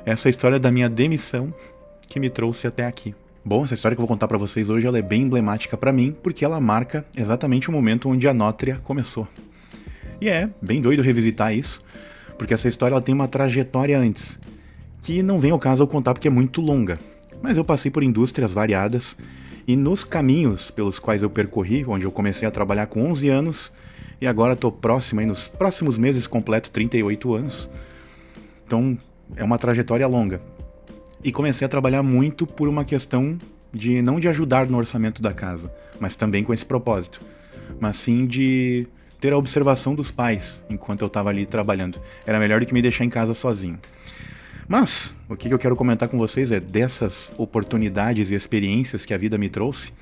essa história da minha demissão que me trouxe até aqui. Bom, essa história que eu vou contar pra vocês hoje ela é bem emblemática pra mim, porque ela marca exatamente o momento onde a Nótria começou. E é bem doido revisitar isso, porque essa história ela tem uma trajetória antes, que não vem ao caso eu contar porque é muito longa. Mas eu passei por indústrias variadas, e nos caminhos pelos quais eu percorri, onde eu comecei a trabalhar com 11 anos, e agora estou próximo, aí nos próximos meses completo 38 anos. Então, é uma trajetória longa. E comecei a trabalhar muito por uma questão de não de ajudar no orçamento da casa, mas também com esse propósito, mas sim de ter a observação dos pais enquanto eu estava ali trabalhando. Era melhor do que me deixar em casa sozinho. Mas, o que eu quero comentar com vocês é dessas oportunidades e experiências que a vida me trouxe.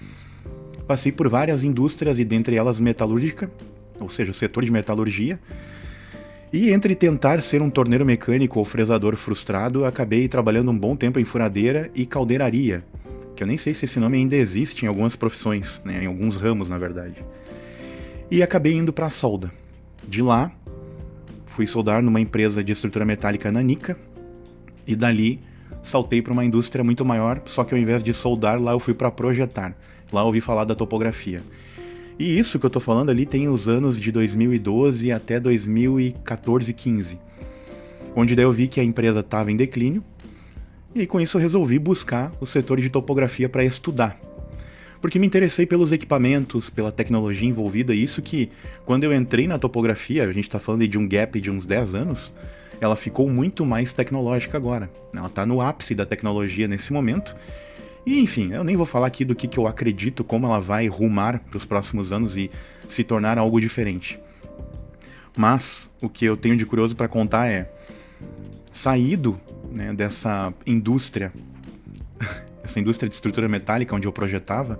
Passei por várias indústrias e dentre elas metalúrgica, ou seja, o setor de metalurgia. E entre tentar ser um torneiro mecânico ou fresador frustrado, acabei trabalhando um bom tempo em furadeira e caldeiraria, que eu nem sei se esse nome ainda existe em algumas profissões, né, em alguns ramos na verdade. E acabei indo para a solda. De lá, fui soldar numa empresa de estrutura metálica nanica, e dali saltei para uma indústria muito maior, só que ao invés de soldar, lá eu fui para projetar. Lá eu ouvi falar da topografia. E isso que eu tô falando ali tem os anos de 2012 até 2014, 15. Onde daí eu vi que a empresa estava em declínio, e aí com isso eu resolvi buscar o setor de topografia para estudar. Porque me interessei pelos equipamentos, pela tecnologia envolvida, e isso que quando eu entrei na topografia, a gente tá falando de um gap de uns 10 anos, ela ficou muito mais tecnológica agora. Ela tá no ápice da tecnologia nesse momento. E enfim, eu nem vou falar aqui do que eu acredito, como ela vai rumar para os próximos anos e se tornar algo diferente. Mas o que eu tenho de curioso para contar é, saído, né, dessa indústria, essa indústria de estrutura metálica onde eu projetava,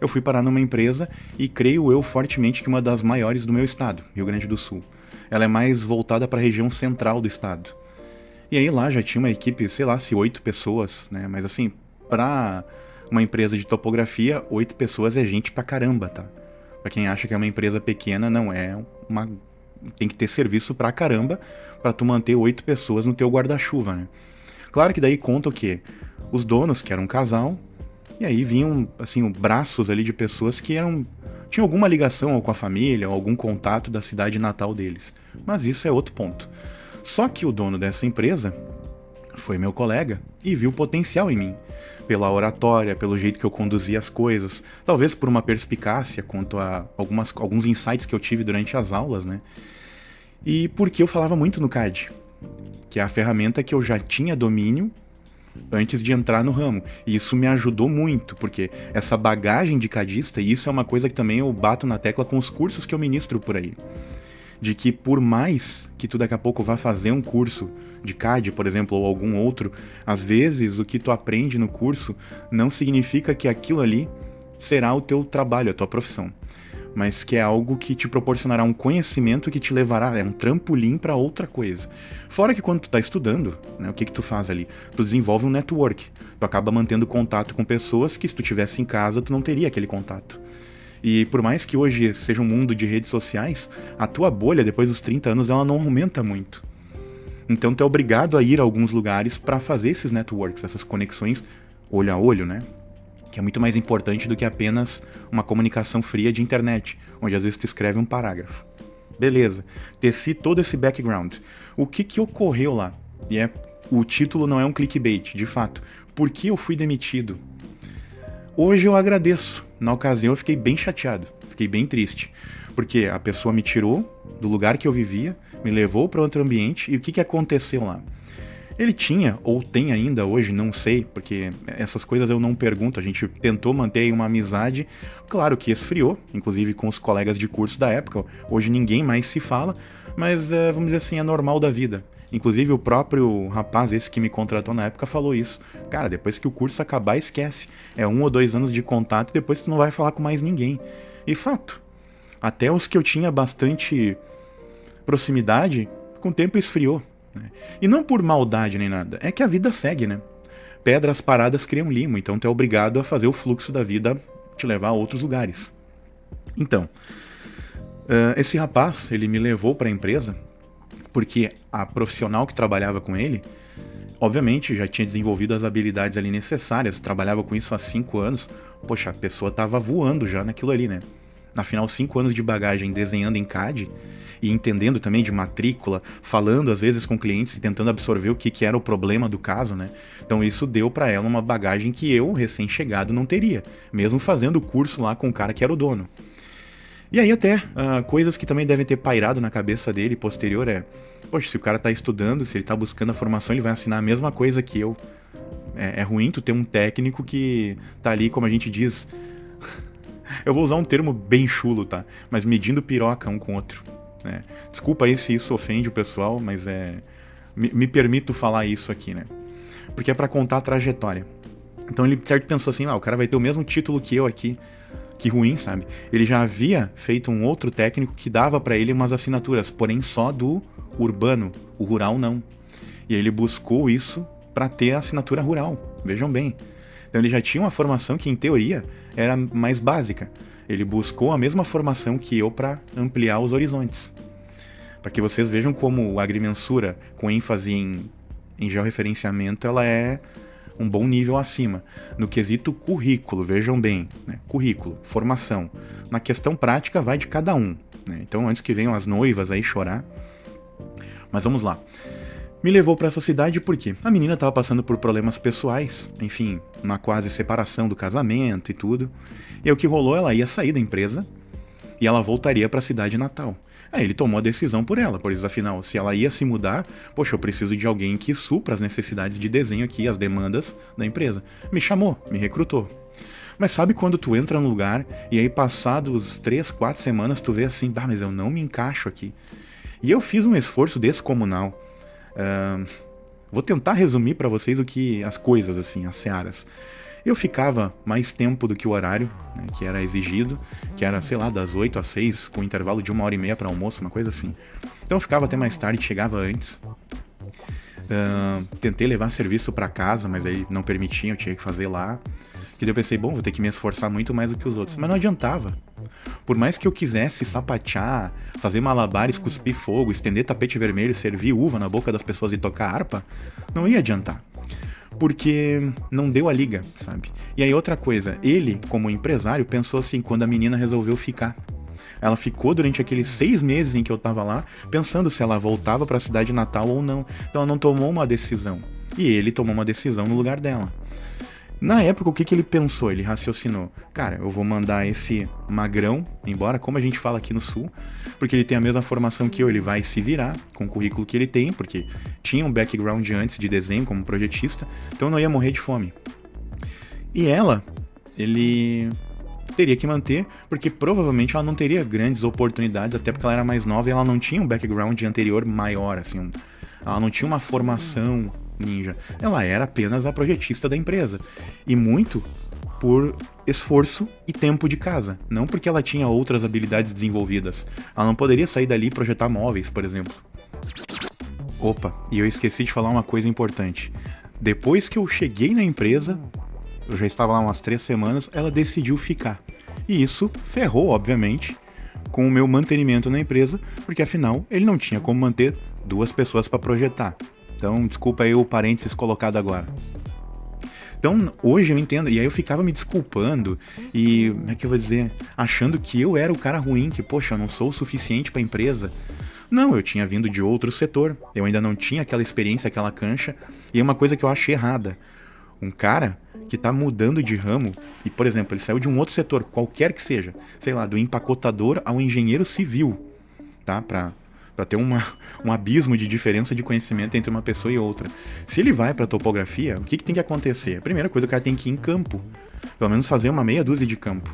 eu fui parar numa empresa e creio eu fortemente que uma das maiores do meu estado, Rio Grande do Sul. Ela é mais voltada para a região central do estado. E aí lá já tinha uma equipe, sei lá, se 8 pessoas, né, mas assim, pra uma empresa de topografia, 8 pessoas é gente pra caramba, tá? Pra quem acha que é uma empresa pequena, não é uma... Tem que ter serviço pra caramba pra tu manter 8 pessoas no teu guarda-chuva, né? Claro que daí conta o quê? Os donos, que eram um casal, e aí vinham, assim, braços ali de pessoas que eram... tinham alguma ligação ou com a família, ou algum contato da cidade natal deles. Mas isso é outro ponto. Só que o dono dessa empresa foi meu colega e viu potencial em mim. Pela oratória, pelo jeito que eu conduzia as coisas, talvez por uma perspicácia quanto a alguns insights que eu tive durante as aulas, né? E porque eu falava muito no CAD, que é a ferramenta que eu já tinha domínio antes de entrar no ramo. E isso me ajudou muito, porque essa bagagem de cadista, e isso é uma coisa que também eu bato na tecla com os cursos que eu ministro por aí, de que por mais que tu daqui a pouco vá fazer um curso de CAD, por exemplo, ou algum outro, às vezes o que tu aprende no curso não significa que aquilo ali será o teu trabalho, a tua profissão, mas que é algo que te proporcionará um conhecimento que te levará, é um trampolim para outra coisa. Fora que quando tu tá estudando, né, o que tu faz ali? Tu desenvolve um network, tu acaba mantendo contato com pessoas que se tu tivesse em casa tu não teria aquele contato. E por mais que hoje seja um mundo de redes sociais, a tua bolha, depois dos 30 anos, ela não aumenta muito. Então tu é obrigado a ir a alguns lugares para fazer esses networks, essas conexões olho a olho, né? Que é muito mais importante do que apenas uma comunicação fria de internet, onde às vezes tu escreve um parágrafo. Beleza, teci todo esse background. O que ocorreu lá? E o título não é um clickbait, de fato. Por que eu fui demitido? Hoje eu agradeço. Na ocasião eu fiquei bem chateado, fiquei bem triste, porque a pessoa me tirou do lugar que eu vivia, me levou para outro ambiente, e o que aconteceu lá? Ele tinha, ou tem ainda hoje, não sei, porque essas coisas eu não pergunto, a gente tentou manter uma amizade, claro que esfriou, inclusive com os colegas de curso da época, hoje ninguém mais se fala, mas vamos dizer assim, é normal da vida. Inclusive o próprio rapaz, esse que me contratou na época, falou isso. Cara, depois que o curso acabar, esquece. É 1 ou 2 anos de contato e depois tu não vai falar com mais ninguém. E fato, até os que eu tinha bastante proximidade, com o tempo esfriou, né? E não por maldade nem nada, é que a vida segue, né? Pedras paradas criam limo, então tu é obrigado a fazer o fluxo da vida te levar a outros lugares. Então, esse rapaz, ele me levou para a empresa porque a profissional que trabalhava com ele, Obviamente, já tinha desenvolvido as habilidades ali necessárias, trabalhava com isso há 5 anos. Poxa, a pessoa tava voando já naquilo ali, né? Afinal, 5 anos de bagagem desenhando em CAD e entendendo também de matrícula, falando às vezes com clientes e tentando absorver o que era o problema do caso, né? Então isso deu pra ela uma bagagem que eu, recém-chegado, não teria, mesmo fazendo o curso lá com o cara que era o dono. E aí até, coisas que também devem ter pairado na cabeça dele posterior poxa, se o cara tá estudando, se ele tá buscando a formação, ele vai assinar a mesma coisa que eu. É ruim tu ter um técnico que tá ali, como a gente diz... Eu vou usar um termo bem chulo, tá? Mas medindo piroca um com o outro. Né? Desculpa aí se isso ofende o pessoal, mas me permito falar isso aqui, né? Porque é pra contar a trajetória. Então ele certo pensou assim, o cara vai ter o mesmo título que eu aqui. Que ruim, sabe? Ele já havia feito um outro técnico que dava pra ele umas assinaturas, porém só do urbano, o rural não. E aí ele buscou isso pra ter a assinatura rural, vejam bem. Então ele já tinha uma formação que, em teoria, era mais básica. Ele buscou a mesma formação que eu pra ampliar os horizontes. Para que vocês vejam como a agrimensura, com ênfase em georreferenciamento, ela é um bom nível acima. No quesito currículo, vejam bem, né? Currículo, formação. Na questão prática vai de cada um, né? Então antes que venham as noivas aí chorar. Mas vamos lá. Me levou para essa cidade porque a menina estava passando por problemas pessoais, enfim, uma quase separação do casamento e tudo. E o que rolou, ela ia sair da empresa e ela voltaria para a cidade natal. Aí ele tomou a decisão por ela, pois afinal, se ela ia se mudar, poxa, eu preciso de alguém que supra as necessidades de desenho aqui, as demandas da empresa. Me chamou, me recrutou. Mas sabe quando tu entra num lugar e aí passados 3, 4 semanas tu vê assim, mas eu não me encaixo aqui. E eu fiz um esforço descomunal. Vou tentar resumir para vocês as coisas, assim, as searas. Eu ficava mais tempo do que o horário, né, que era exigido, que era, sei lá, das 8 às 6, com intervalo de 1h30 para almoço, uma coisa assim. Então eu ficava até mais tarde, chegava antes. Tentei levar serviço para casa, mas aí não permitiam, eu tinha que fazer lá. Que daí eu pensei, vou ter que me esforçar muito mais do que os outros. Mas não adiantava. Por mais que eu quisesse sapatear, fazer malabares, cuspir fogo, estender tapete vermelho, servir uva na boca das pessoas e tocar harpa, não ia adiantar. Porque não deu a liga, sabe? E aí outra coisa, ele, como empresário, pensou assim, quando a menina resolveu ficar. Ela ficou durante aqueles 6 meses em que eu tava lá, pensando se ela voltava pra cidade natal ou não. Então ela não tomou uma decisão. E ele tomou uma decisão no lugar dela. Na época, o que ele pensou? Ele raciocinou, cara, eu vou mandar esse magrão embora, como a gente fala aqui no sul, porque ele tem a mesma formação que eu, ele vai se virar com o currículo que ele tem, porque tinha um background antes de desenho como projetista, então não ia morrer de fome. E ela, ele teria que manter, porque provavelmente ela não teria grandes oportunidades, até porque ela era mais nova e ela não tinha um background anterior maior, assim, ela não tinha uma formação ninja. Ela era apenas a projetista da empresa. E muito por esforço e tempo de casa. Não porque ela tinha outras habilidades desenvolvidas. Ela não poderia sair dali e projetar móveis, por exemplo. Opa, e eu esqueci de falar uma coisa importante. Depois que eu cheguei na empresa, eu já estava lá umas 3 semanas, ela decidiu ficar. E isso ferrou, obviamente, com o meu mantenimento na empresa, porque afinal ele não tinha como manter 2 pessoas para projetar. Então, desculpa aí o parênteses colocado agora. Então, hoje eu entendo, e aí eu ficava me desculpando e, como é que eu vou dizer, achando que eu era o cara ruim, que, poxa, eu não sou o suficiente pra empresa. Não, eu tinha vindo de outro setor, eu ainda não tinha aquela experiência, aquela cancha, e é uma coisa que eu achei errada. Um cara que tá mudando de ramo, e, por exemplo, ele saiu de um outro setor, qualquer que seja, sei lá, do empacotador ao engenheiro civil, tá? Pra ter um abismo de diferença de conhecimento entre uma pessoa e outra. Se ele vai pra topografia, o que tem que acontecer? A primeira coisa, o cara tem que ir em campo. Pelo menos fazer uma meia dúzia de campo.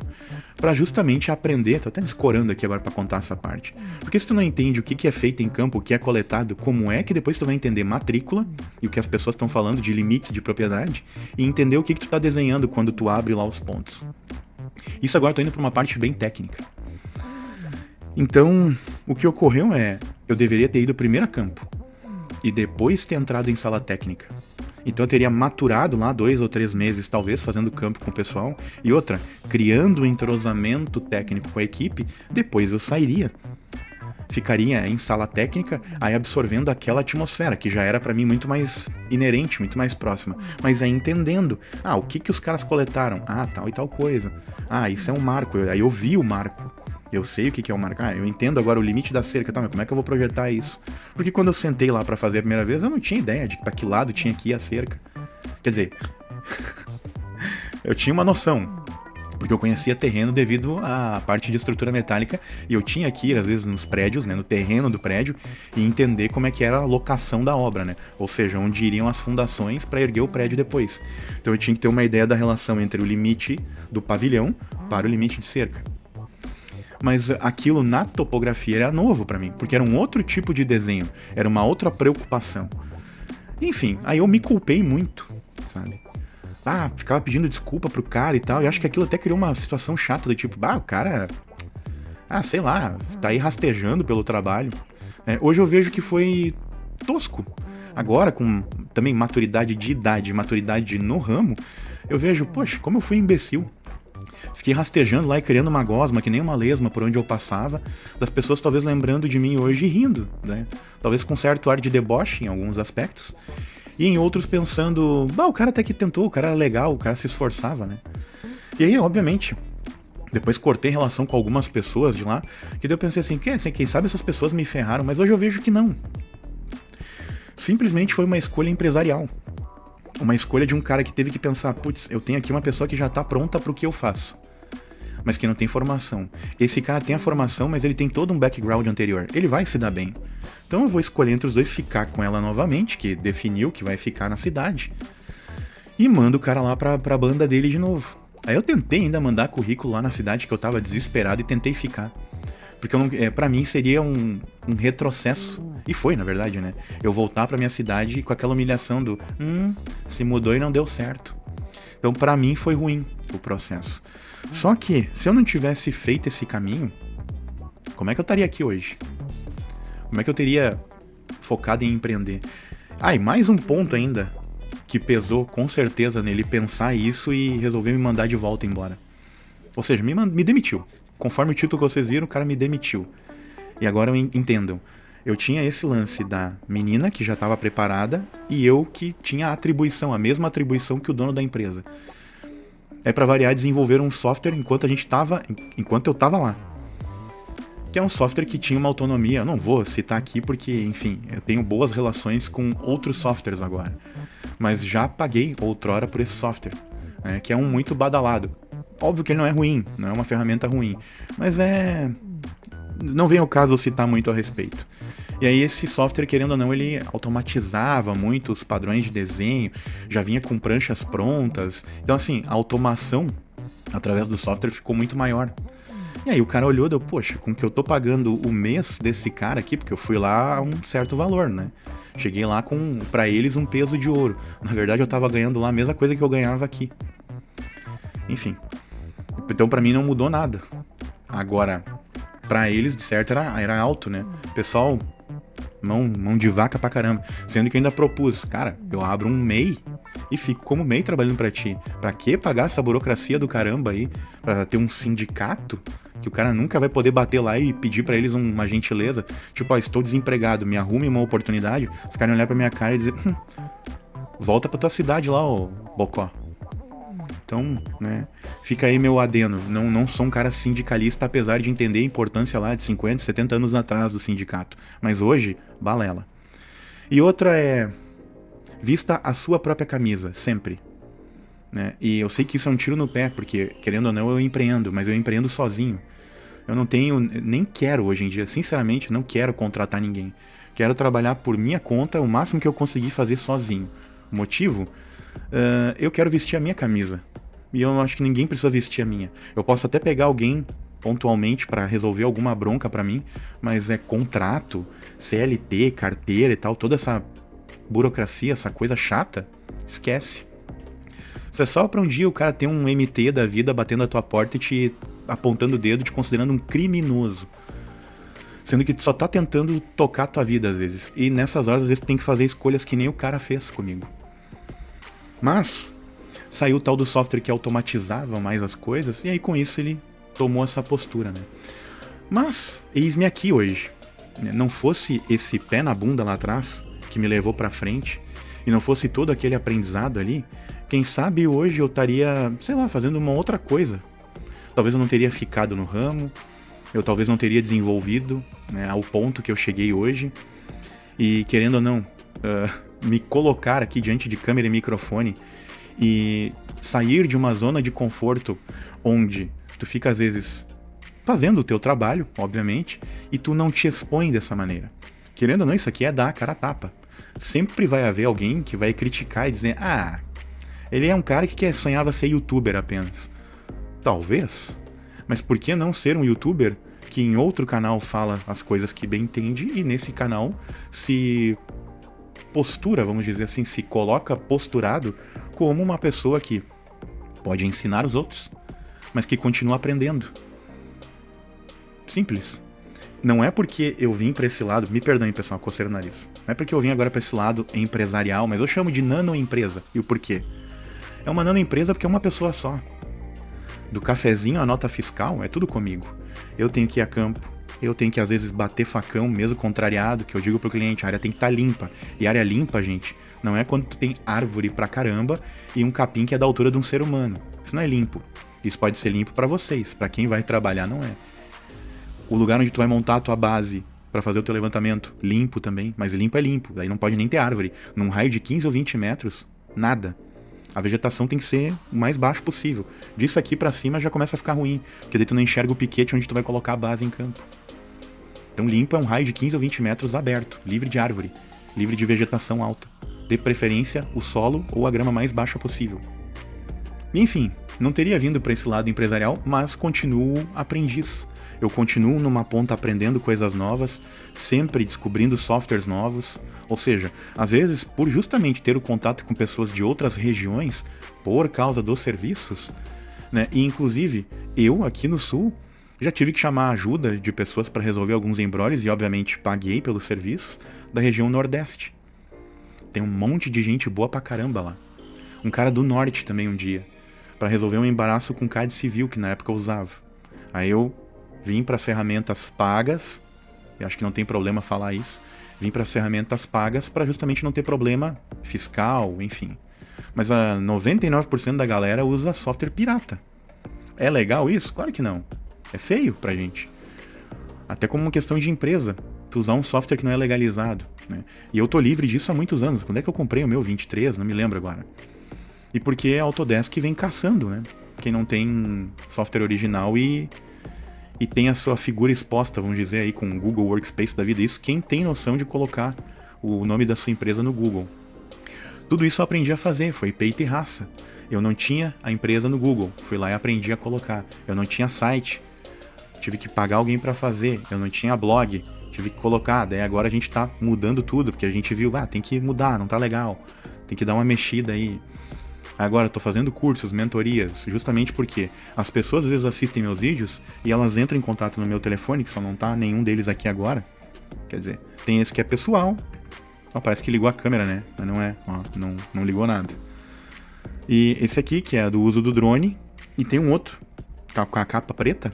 Pra justamente aprender, tô até me escorando aqui agora pra contar essa parte. Porque se tu não entende o que é feito em campo, o que é coletado, como é que depois tu vai entender matrícula e o que as pessoas estão falando de limites de propriedade e entender o que tu tá desenhando quando tu abre lá os pontos. Isso agora eu tô indo pra uma parte bem técnica. Então, o que ocorreu eu deveria ter ido primeiro a campo e depois ter entrado em sala técnica. Então eu teria maturado lá 2 ou 3 meses, talvez, fazendo campo com o pessoal. E outra, criando um entrosamento técnico com a equipe, depois eu sairia. ficaria em sala técnica, aí absorvendo aquela atmosfera, que já era pra mim muito mais inerente, muito mais próxima. Mas aí entendendo, o que os caras coletaram? Tal e tal coisa. Isso é um marco. Aí eu vi o marco. Eu sei o que é o marco. Eu entendo agora o limite da cerca, mas como é que eu vou projetar isso? Porque quando eu sentei lá pra fazer a primeira vez, eu não tinha ideia de pra que lado tinha que ir a cerca. Quer dizer, eu tinha uma noção, porque eu conhecia terreno devido à parte de estrutura metálica, e eu tinha que ir, às vezes, nos prédios, né, no terreno do prédio, e entender como é que era a locação da obra, né? Ou seja, onde iriam as fundações para erguer o prédio depois. Então eu tinha que ter uma ideia da relação entre o limite do pavilhão para o limite de cerca. Mas aquilo na topografia era novo para mim, porque era um outro tipo de desenho, era uma outra preocupação. Enfim, aí eu me culpei muito, sabe? Ficava pedindo desculpa pro cara e tal, e acho que aquilo até criou uma situação chata, do tipo, o cara, sei lá, tá aí rastejando pelo trabalho. Hoje eu vejo que foi tosco. Agora, com também maturidade de idade, maturidade no ramo, eu vejo, poxa, como eu fui imbecil. Fiquei rastejando lá e criando uma gosma, que nem uma lesma por onde eu passava, das pessoas talvez lembrando de mim hoje e rindo, né? Talvez com certo ar de deboche em alguns aspectos, e em outros pensando, o cara até que tentou, o cara era legal, o cara se esforçava, né? E aí, obviamente, depois cortei relação com algumas pessoas de lá, que daí eu pensei assim, quem sabe essas pessoas me ferraram, mas hoje eu vejo que não. Simplesmente foi uma escolha empresarial. Uma escolha de um cara que teve que pensar, putz, eu tenho aqui uma pessoa que já tá pronta pro que eu faço, mas que não tem formação. Esse cara tem a formação, mas ele tem todo um background anterior. Ele vai se dar bem. Então eu vou escolher entre os dois ficar com ela novamente, que definiu que vai ficar na cidade, e mando o cara lá pra banda dele de novo. Aí eu tentei ainda mandar currículo lá na cidade, que eu tava desesperado, e tentei ficar. Porque pra mim seria um retrocesso. E foi, na verdade, né? Eu voltar pra minha cidade com aquela humilhação do se mudou e não deu certo. Então pra mim foi ruim o processo. Só que, se eu não tivesse feito esse caminho, como é que eu estaria aqui hoje? Como é que eu teria focado em empreender? E mais um ponto ainda, que pesou com certeza nele pensar isso e resolver me mandar de volta embora. Ou seja, me demitiu. Conforme o título que vocês viram, o cara me demitiu. E agora entendam, eu tinha esse lance da menina que já estava preparada e eu que tinha a mesma atribuição que o dono da empresa. Pra variar, desenvolver um software enquanto eu tava lá. Que é um software que tinha uma autonomia, eu não vou citar aqui porque, enfim, eu tenho boas relações com outros softwares agora. Mas já paguei outrora por esse software, né, que é um muito badalado. Óbvio que ele não é ruim, não é uma ferramenta ruim, mas não vem ao caso eu citar muito a respeito. E aí esse software, querendo ou não, ele automatizava muito os padrões de desenho, já vinha com pranchas prontas. Então assim, a automação através do software ficou muito maior. E aí o cara olhou e deu, poxa, com que eu tô pagando o mês desse cara aqui, porque eu fui lá a um certo valor, né? Cheguei lá com, pra eles, um peso de ouro. Na verdade eu tava ganhando lá a mesma coisa que eu ganhava aqui. Enfim. Então pra mim não mudou nada. Agora, pra eles, de certo, era alto, né? Pessoal, mão de vaca pra caramba. Sendo que eu ainda propus, cara, eu abro um MEI e fico como MEI trabalhando pra ti. Pra que pagar essa burocracia do caramba aí? Pra ter um sindicato que o cara nunca vai poder bater lá e pedir pra eles uma gentileza. Tipo, estou desempregado, me arrume uma oportunidade. Os caras olhar pra minha cara e dizer, volta pra tua cidade lá, ô bocó. Então, né, fica aí meu adeno. Não sou um cara sindicalista, apesar de entender a importância lá de 50, 70 anos atrás do sindicato. Mas hoje, balela. E outra é, vista a sua própria camisa, sempre. Né? E eu sei que isso é um tiro no pé, porque, querendo ou não, eu empreendo, mas eu empreendo sozinho. Eu não tenho, nem quero hoje em dia, sinceramente, não quero contratar ninguém. Quero trabalhar por minha conta, o máximo que eu conseguir fazer sozinho. O motivo? Eu quero vestir a minha camisa. E eu acho que ninguém precisa vestir a minha. Eu posso até pegar alguém pontualmente para resolver alguma bronca para mim, mas é contrato, CLT, carteira e tal, toda essa burocracia, essa coisa chata, esquece. Isso é só pra um dia o cara ter um MT da vida batendo a tua porta e te apontando o dedo, te considerando um criminoso. Sendo que tu só tá tentando tocar a tua vida às vezes. E nessas horas, às vezes, tu tem que fazer escolhas que nem o cara fez comigo. Mas saiu o tal do software que automatizava mais as coisas, e aí com isso ele tomou essa postura, né? Mas, eis-me aqui hoje. não fosse esse pé na bunda lá atrás que me levou pra frente, e não fosse todo aquele aprendizado ali, quem sabe hoje eu estaria, sei lá, fazendo uma outra coisa. Talvez eu não teria ficado no ramo, eu talvez não teria desenvolvido, né, ao ponto que eu cheguei hoje. E querendo ou não, me colocar aqui diante de câmera e microfone e sair de uma zona de conforto onde tu fica às vezes fazendo o teu trabalho, obviamente, e tu não te expõe dessa maneira. Querendo ou não, isso aqui é dar a cara a tapa. Sempre vai haver alguém que vai criticar e dizer: ah, ele é um cara que sonhava ser youtuber apenas. Talvez, mas por que não ser um youtuber que em outro canal fala as coisas que bem entende e nesse canal se postura, vamos dizer assim, se coloca posturado como uma pessoa que pode ensinar os outros, mas que continua aprendendo. Simples. Não é porque eu vim pra esse lado, me perdoem pessoal, coceira o nariz. Não é porque eu vim agora pra esse lado empresarial, mas eu chamo de nanoempresa. E o porquê? É uma nanoempresa porque é uma pessoa só. Do cafezinho à nota fiscal, é tudo comigo. Eu tenho que ir a campo, eu tenho que às vezes bater facão, mesmo contrariado, que eu digo pro cliente, a área tem que estar limpa. E área limpa, gente, não é quando tu tem árvore pra caramba e um capim que é da altura de um ser humano. Isso não é limpo. Isso pode ser limpo pra vocês, pra quem vai trabalhar não é. O lugar onde tu vai montar a tua base pra fazer o teu levantamento, limpo também, mas limpo é limpo, aí não pode nem ter árvore. Num raio de 15 ou 20 metros, nada. A vegetação tem que ser o mais baixo possível. Disso aqui pra cima já começa a ficar ruim, porque daí tu não enxerga o piquete onde tu vai colocar a base em campo. Então limpo é um raio de 15 ou 20 metros aberto, livre de árvore, livre de vegetação alta. De preferência, o solo ou a grama mais baixa possível. Enfim, não teria vindo pra esse lado empresarial, mas continuo aprendiz. Eu continuo numa ponta aprendendo coisas novas, sempre descobrindo softwares novos. Ou seja, às vezes, por justamente ter o contato com pessoas de outras regiões, por causa dos serviços, né? E inclusive, eu aqui no Sul, já tive que chamar a ajuda de pessoas para resolver alguns embrólios e obviamente paguei pelos serviços da região Nordeste. Tem um monte de gente boa pra caramba lá. Um cara do Norte também um dia, para resolver um embaraço com CAD civil que na época eu usava. Aí eu vim para as ferramentas pagas, e acho que não tem problema falar isso, vim para as ferramentas pagas para justamente não ter problema fiscal, enfim. Mas a 99% da galera usa software pirata. É legal isso? Claro que não. É feio pra gente. Até como uma questão de empresa, tu usar um software que não é legalizado, né? E eu tô livre disso há muitos anos. Quando é que eu comprei o meu 23? Não me lembro agora. E porque a Autodesk vem caçando, né? Quem não tem software original e tem a sua figura exposta, vamos dizer, aí com o Google Workspace da vida. Isso quem tem noção de colocar o nome da sua empresa no Google. Tudo isso eu aprendi a fazer, foi peito e raça. Eu não tinha a empresa no Google, fui lá e aprendi a colocar. Eu não tinha site, tive que pagar alguém para fazer. Eu não tinha blog, tive que colocar. Daí agora a gente tá mudando tudo, porque a gente viu, tem que mudar, não tá legal. Tem que dar uma mexida aí. Agora, eu tô fazendo cursos, mentorias, justamente porque as pessoas às vezes assistem meus vídeos e elas entram em contato no meu telefone, que só não tá nenhum deles aqui agora. Quer dizer, tem esse que é pessoal. Ó, parece que ligou a câmera, né? Mas não é, ó, não ligou nada. E esse aqui, que é do uso do drone, e tem um outro, tá com a capa preta,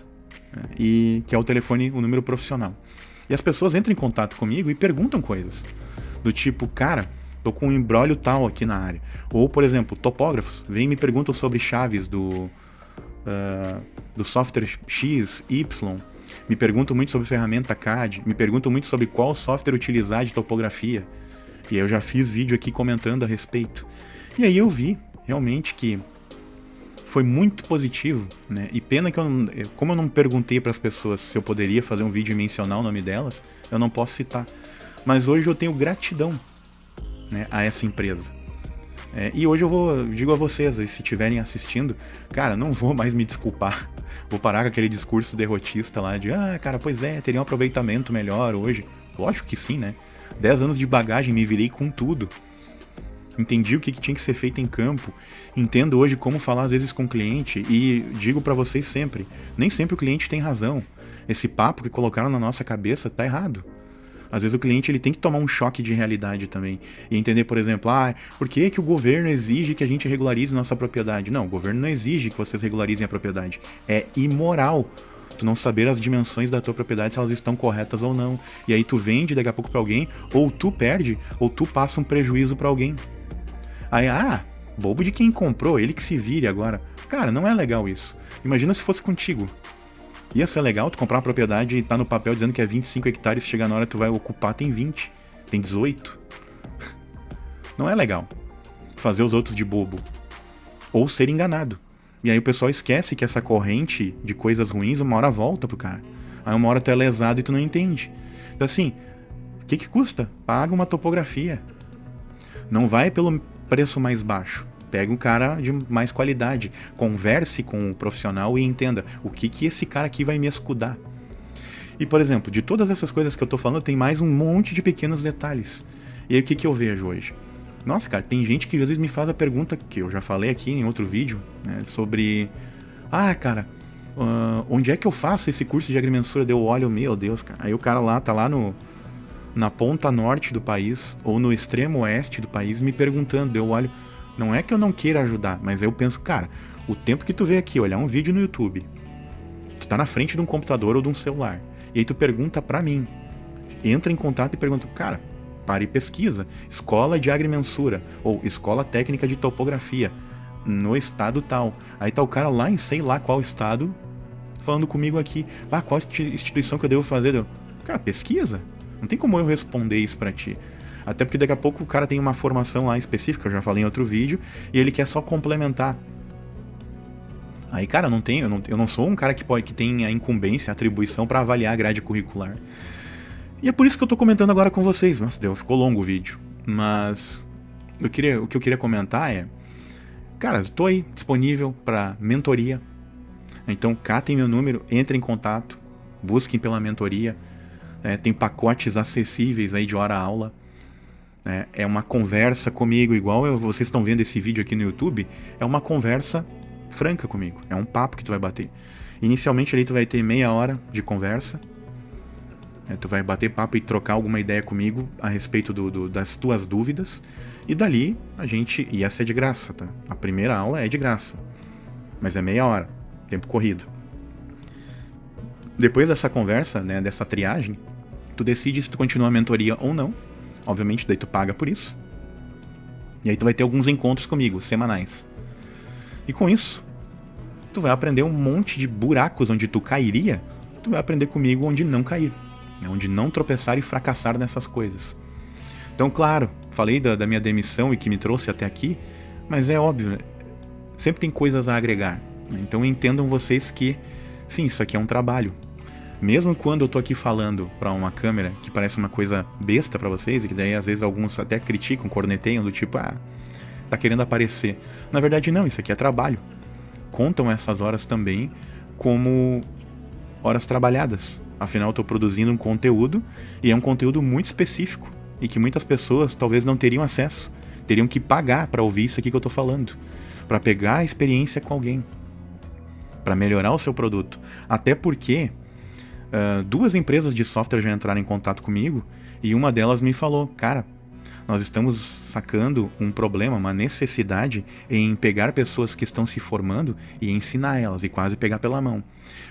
né? E que é o telefone, o número profissional. E as pessoas entram em contato comigo e perguntam coisas. Do tipo, cara, tô com um embrólio tal aqui na área. Ou, por exemplo, topógrafos vêm e me perguntam sobre chaves do software X, Y. Me perguntam muito sobre ferramenta CAD. Me perguntam muito sobre qual software utilizar de topografia. E aí eu já fiz vídeo aqui comentando a respeito. E aí eu vi, realmente, que foi muito positivo, né? E pena que como eu não perguntei para as pessoas se eu poderia fazer um vídeo e mencionar o nome delas, eu não posso citar. Mas hoje eu tenho gratidão, né, a essa empresa. E hoje eu digo a vocês, se estiverem assistindo, cara, não vou mais me desculpar. Vou parar com aquele discurso derrotista lá de, cara, pois é, teria um aproveitamento melhor hoje. Lógico que sim, né? 10 anos de bagagem, me virei com tudo. Entendi o que tinha que ser feito em campo. Entendo hoje como falar às vezes com o cliente e digo pra vocês sempre, nem sempre o cliente tem razão. Esse papo que colocaram na nossa cabeça tá errado. Às vezes o cliente ele tem que tomar um choque de realidade também. E entender, por exemplo, por que o governo exige que a gente regularize nossa propriedade? Não, o governo não exige que vocês regularizem a propriedade. É imoral tu não saber as dimensões da tua propriedade, se elas estão corretas ou não. E aí tu vende daqui a pouco pra alguém, ou tu perde, ou tu passa um prejuízo pra alguém. Aí, bobo de quem comprou, ele que se vire agora. Cara, não é legal isso. Imagina se fosse contigo. Ia ser legal tu comprar uma propriedade e tá no papel dizendo que é 25 hectares, chegar na hora tu vai ocupar, tem 20, tem 18. Não é legal fazer os outros de bobo. Ou ser enganado. E aí o pessoal esquece que essa corrente de coisas ruins uma hora volta pro cara. Aí uma hora tu é lesado e tu não entende. Então assim, o que custa? Paga uma topografia. Não vai pelo preço mais baixo. Pega um cara de mais qualidade. Converse com o profissional e entenda o que esse cara aqui vai me escudar. E, por exemplo, de todas essas coisas que eu tô falando, tem mais um monte de pequenos detalhes. E aí o que eu vejo hoje? Nossa, cara, tem gente que às vezes me faz a pergunta, que eu já falei aqui em outro vídeo, né, sobre... cara, onde é que eu faço esse curso de agrimensura? Deu óleo, meu Deus, cara. Aí o cara lá, tá lá na ponta norte do país, ou no extremo oeste do país, me perguntando, deu óleo. Não é que eu não queira ajudar, mas eu penso, cara, o tempo que tu vê aqui, olhar um vídeo no YouTube, tu tá na frente de um computador ou de um celular, e aí tu pergunta pra mim, entra em contato e pergunta, cara, para e pesquisa, escola de agrimensura, ou escola técnica de topografia, no estado tal. Aí tá o cara lá em sei lá qual estado, falando comigo aqui, qual instituição que eu devo fazer? Cara, pesquisa. Não tem como eu responder isso pra ti. Até porque daqui a pouco o cara tem uma formação lá específica, eu já falei em outro vídeo, e ele quer só complementar. Aí, cara, eu não sou um cara que tem a incumbência, a atribuição pra avaliar a grade curricular. E é por isso que eu tô comentando agora com vocês. Nossa, ficou longo o vídeo. Mas o que eu queria comentar é... Cara, eu tô aí disponível pra mentoria. Então, catem meu número, entrem em contato, busquem pela mentoria. Tem pacotes acessíveis aí de hora-aula. É uma conversa comigo, igual vocês estão vendo esse vídeo aqui no YouTube. É uma conversa franca comigo. É um papo que tu vai bater. Inicialmente ali tu vai ter meia hora de conversa. Tu vai bater papo e trocar alguma ideia comigo a respeito das tuas dúvidas. E dali a gente ia ser de graça, tá? A primeira aula é de graça. Mas é meia hora, tempo corrido. Depois dessa conversa, né, dessa triagem, tu decide se tu continua a mentoria ou não. Obviamente, daí tu paga por isso. E aí tu vai ter alguns encontros comigo, semanais. E com isso, tu vai aprender um monte de buracos onde tu cairia, tu vai aprender comigo onde não cair. Onde não tropeçar e fracassar nessas coisas. Então, claro, falei da minha demissão e que me trouxe até aqui, mas é óbvio, né? Sempre tem coisas a agregar. Então entendam vocês que, sim, isso aqui é um trabalho. Mesmo quando eu tô aqui falando pra uma câmera que parece uma coisa besta pra vocês, e que daí às vezes alguns até criticam, corneteiam, do tipo, tá querendo aparecer. Na verdade não, isso aqui é trabalho. Contam essas horas também como horas trabalhadas. Afinal eu tô produzindo um conteúdo, e é um conteúdo muito específico, e que muitas pessoas talvez não teriam acesso. Teriam que pagar pra ouvir isso aqui que eu tô falando. Pra pegar a experiência com alguém. Pra melhorar o seu produto. Até porque... 2 empresas de software já entraram em contato comigo e uma delas me falou, cara, nós estamos sacando um problema, uma necessidade em pegar pessoas que estão se formando e ensinar elas, e quase pegar pela mão.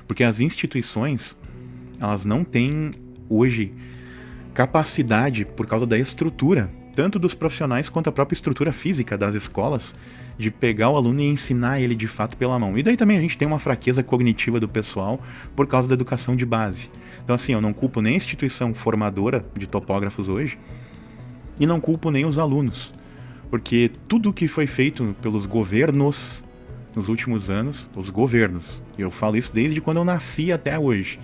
Porque as instituições, elas não têm hoje capacidade, por causa da estrutura, tanto dos profissionais quanto a própria estrutura física das escolas, de pegar o aluno e ensinar ele de fato pela mão. E daí também a gente tem uma fraqueza cognitiva do pessoal por causa da educação de base. Então assim, eu não culpo nem a instituição formadora de topógrafos hoje, e não culpo nem os alunos, porque tudo que foi feito pelos governos nos últimos anos, os governos, e eu falo isso desde quando eu nasci até hoje,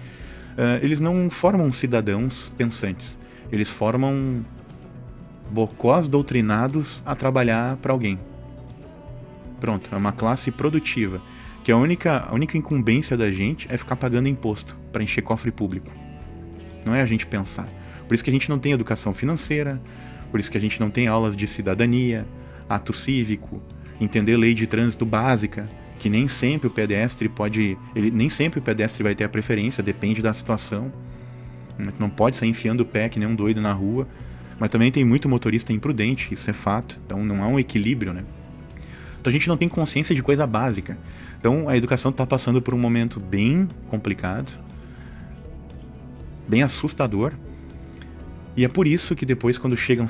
eles não formam cidadãos pensantes, eles formam bocós doutrinados a trabalhar para alguém. Pronto, é uma classe produtiva, que a única incumbência da gente é ficar pagando imposto para encher cofre público. Não é a gente pensar. Por isso que a gente não tem educação financeira, por isso que a gente não tem aulas de cidadania, ato cívico, entender lei de trânsito básica, que nem sempre o pedestre nem sempre o pedestre vai ter a preferência, depende da situação. Não pode sair enfiando o pé que nem um doido na rua, mas também tem muito motorista imprudente, isso é fato, então não há um equilíbrio, né? Então a gente não tem consciência de coisa básica. Então a educação está passando por um momento bem complicado, bem assustador. E é por isso que depois, quando chegam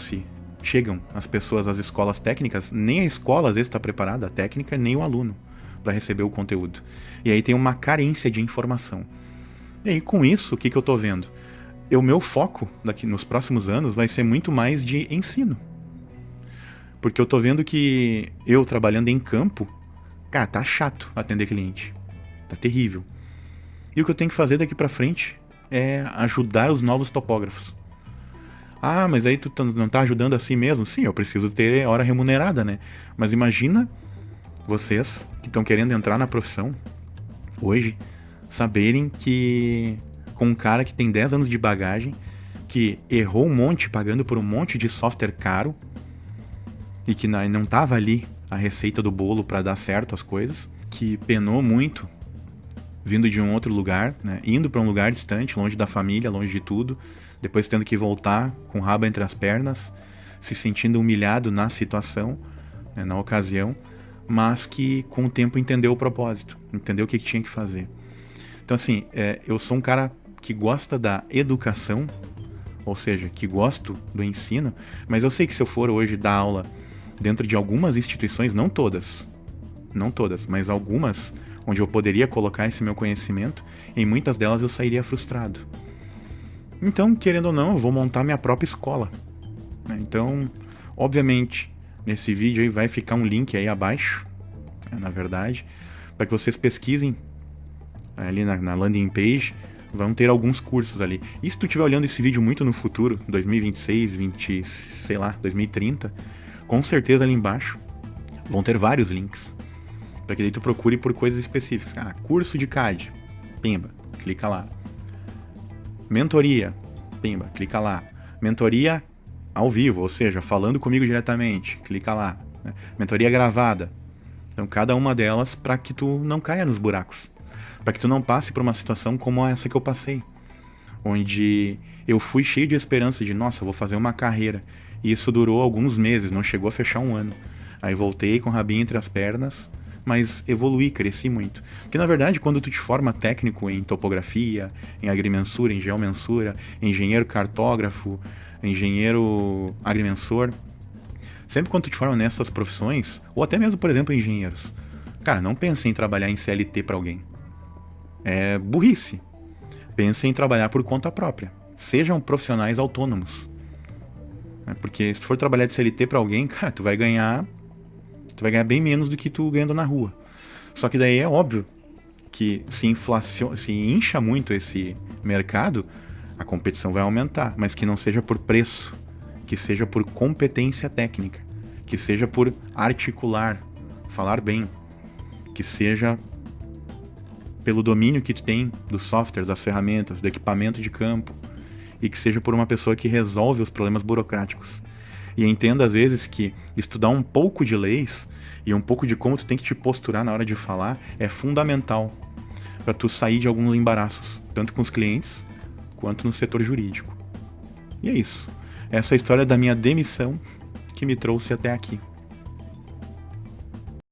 as pessoas às escolas técnicas, nem a escola às vezes está preparada, a técnica, nem o aluno, para receber o conteúdo. E aí tem uma carência de informação. E aí com isso, o que eu estou vendo? O meu foco daqui nos próximos anos vai ser muito mais de ensino. Porque eu estou vendo que eu trabalhando em campo, cara, tá chato atender cliente. Tá terrível. E o que eu tenho que fazer daqui para frente é ajudar os novos topógrafos. Ah, mas aí tu não tá ajudando assim mesmo? Sim, eu preciso ter hora remunerada, né? Mas imagina vocês que estão querendo entrar na profissão hoje, saberem que com um cara que tem 10 anos de bagagem, que errou um monte pagando por um monte de software caro e que não tava ali a receita do bolo para dar certo as coisas, que penou muito vindo de um outro lugar, né? Indo para um lugar distante, longe da família, longe de tudo, depois tendo que voltar com o rabo entre as pernas, se sentindo humilhado na situação, né, na ocasião, mas que com o tempo entendeu o propósito, entendeu o que tinha que fazer. Então assim, eu sou um cara que gosta da educação, ou seja, que gosto do ensino, mas eu sei que se eu for hoje dar aula dentro de algumas instituições, não todas, mas algumas, onde eu poderia colocar esse meu conhecimento, em muitas delas eu sairia frustrado. Então, querendo ou não, eu vou montar minha própria escola. Então, obviamente, nesse vídeo aí vai ficar um link aí abaixo, na verdade, para que vocês pesquisem ali na landing page, vão ter alguns cursos ali. E se tu estiver olhando esse vídeo muito no futuro, 2026, 2030, com certeza ali embaixo vão ter vários links, para que daí tu procure por coisas específicas. Ah, curso de CAD, pimba, clica lá. Mentoria, pimba, clica lá. Mentoria ao vivo, ou seja, falando comigo diretamente, clica lá. Mentoria gravada. Então, cada uma delas para que tu não caia nos buracos. Para que tu não passe por uma situação como essa que eu passei. Onde eu fui cheio de esperança de, nossa, eu vou fazer uma carreira. E isso durou alguns meses, não chegou a fechar um ano. Aí voltei com o rabinho entre as pernas, mas evoluí, cresci muito. Porque na verdade, quando tu te forma técnico em topografia, em agrimensura, em geomensura, engenheiro cartógrafo, engenheiro agrimensor, sempre quando tu te forma nessas profissões, ou até mesmo, por exemplo, engenheiros, cara, não pense em trabalhar em CLT para alguém. É burrice. Pense em trabalhar por conta própria. Sejam profissionais autônomos. Porque se tu for trabalhar de CLT para alguém, cara, tu vai ganhar bem menos do que tu ganhando na rua. Só que daí é óbvio que se incha muito esse mercado, a competição vai aumentar, mas que não seja por preço, que seja por competência técnica, que seja por articular, falar bem, que seja pelo domínio que tu tem do software, das ferramentas, do equipamento de campo, e que seja por uma pessoa que resolve os problemas burocráticos. E entenda às vezes que estudar um pouco de leis e um pouco de como tu tem que te posturar na hora de falar é fundamental para tu sair de alguns embaraços, tanto com os clientes quanto no setor jurídico. E é isso. Essa é a história da minha demissão que me trouxe até aqui.